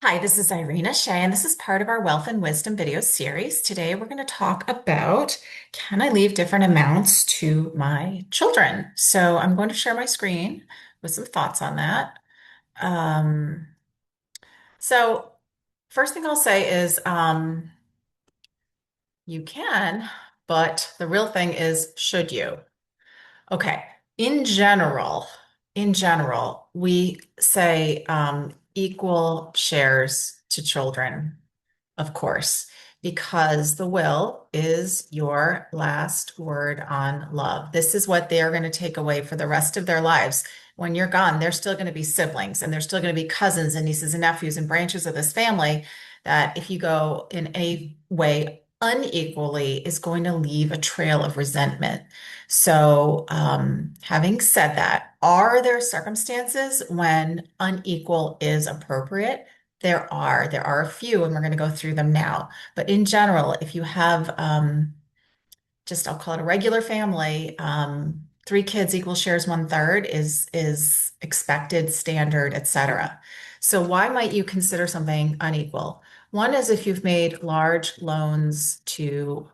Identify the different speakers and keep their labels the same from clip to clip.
Speaker 1: Hi, this is Irina Shea, and this is part of our Wealth and Wisdom video series. Today, we're going to talk about can I leave different amounts to my children? So, I'm going to share my screen with some thoughts on that. Um, so, first thing I'll say is you can, but the real thing is should you? Okay. In general, we say equal shares to children. Of course, because the will is your last word on love. This is what they're going to take away for the rest of their lives. When you're gone, they're still going to be siblings and they're still going to be cousins and nieces and nephews and branches of this family that if you go in a way unequally is going to leave a trail of resentment. So, having said that, are there circumstances when unequal is appropriate? There are a few, and we're going to go through them now. But in general, if you have just I'll call it a regular family, three kids equal shares one third is expected, standard, etc. So why might you consider something unequal? One is if you've made large loans to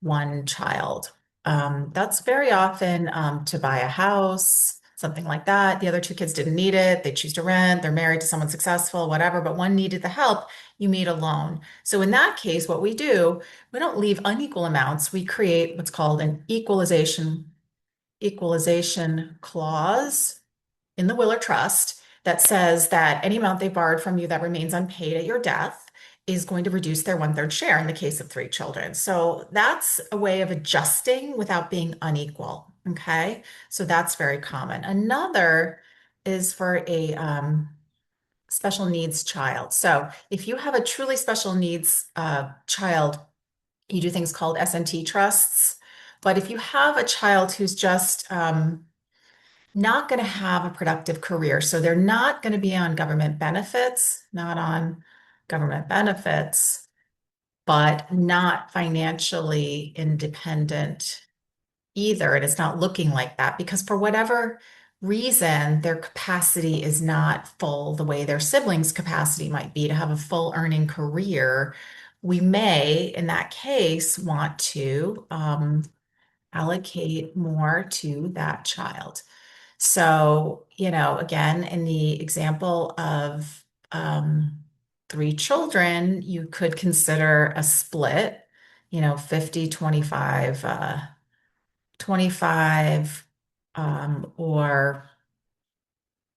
Speaker 1: one child. That's very often to buy a house, something like that. The other two kids didn't need it. They choose to rent. They're married to someone successful, whatever, but one needed the help. You made a loan. So in that case, what we do, we don't leave unequal amounts. We create what's called an equalization clause in the will or trust that says that any amount they borrowed from you that remains unpaid at your death is going to reduce their one third share in the case of three children. So that's a way of adjusting without being unequal. Okay. So that's very common. Another is for a special needs child. So if you have a truly special needs child, you do things called S&T trusts. But if you have a child who's just not going to have a productive career, so they're not going to be on government benefits, not on government benefits, but not financially independent either. And it's not looking like that because for whatever reason, their capacity is not full the way their siblings' capacity might be to have a full earning career. We may, in that case, want to allocate more to that child. So, again, in the example of three children, you could consider a split, 50, 25, 25, or,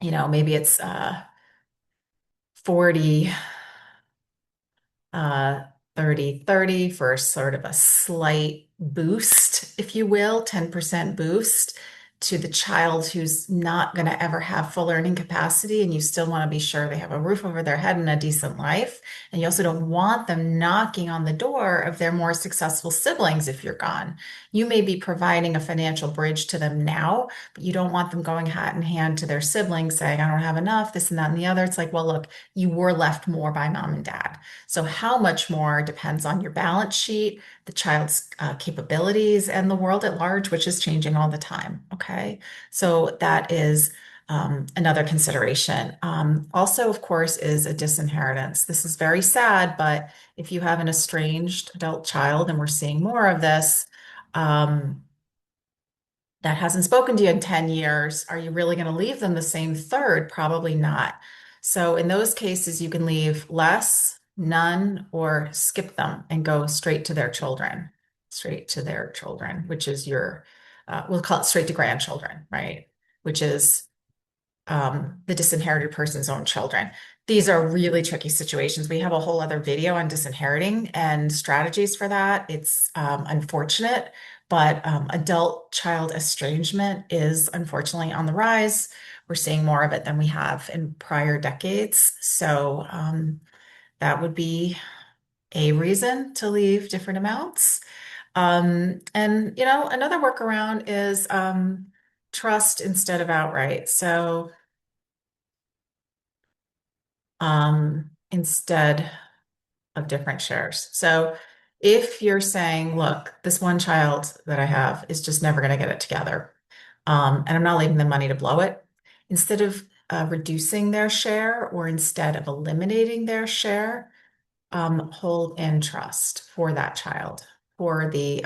Speaker 1: maybe it's 40, uh, 30, 30 for sort of a slight boost, if you will, 10% boost to the child who's not going to ever have full earning capacity. And you still want to be sure they have a roof over their head and a decent life. And you also don't want them knocking on the door of their more successful siblings if you're gone. You may be providing a financial bridge to them now, but you don't want them going hat in hand to their siblings saying, I don't have enough, this and that and the other. It's like, well, look, you were left more by mom and dad. So how much more depends on your balance sheet, the child's capabilities, and the world at large, which is changing all the time. Okay. So that is another consideration. Also, of course, is a disinheritance. This is very sad, but if you have an estranged adult child, and we're seeing more of this, um, that hasn't spoken to you in 10 years, are you really going to leave them the same third? Probably not. So in those cases, you can leave less, none, or skip them and go straight to their children, which is we'll call it straight to grandchildren, right? Which is the disinherited person's own children. These are really tricky situations. We have a whole other video on disinheriting and strategies for that. It's unfortunate, but adult child estrangement is unfortunately on the rise. We're seeing more of it than we have in prior decades. So that would be a reason to leave different amounts. And another workaround is trust instead of outright. So instead of different shares. So if you're saying, look, this one child that I have is just never going to get it together, and I'm not leaving them money to blow it, instead of reducing their share or instead of eliminating their share, hold in trust for that child, for the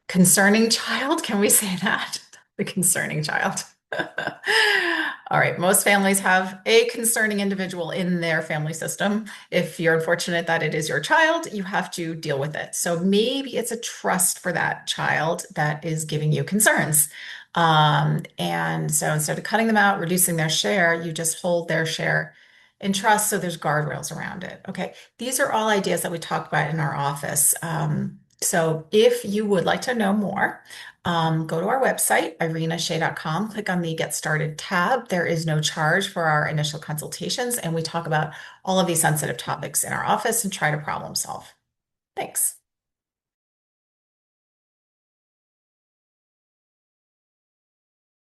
Speaker 1: concerning child. Can we say that? The concerning child. All right. Most families have a concerning individual in their family system. If you're unfortunate that it is your child, you have to deal with it. So maybe it's a trust for that child that is giving you concerns. And so instead of cutting them out, reducing their share, you just hold their share in trust. So there's guardrails around it. Okay. These are all ideas that we talk about in our office. So if you would like to know more, go to our website, irinashea.com, click on the Get Started tab. There is no charge for our initial consultations, and we talk about all of these sensitive topics in our office and try to problem solve. Thanks.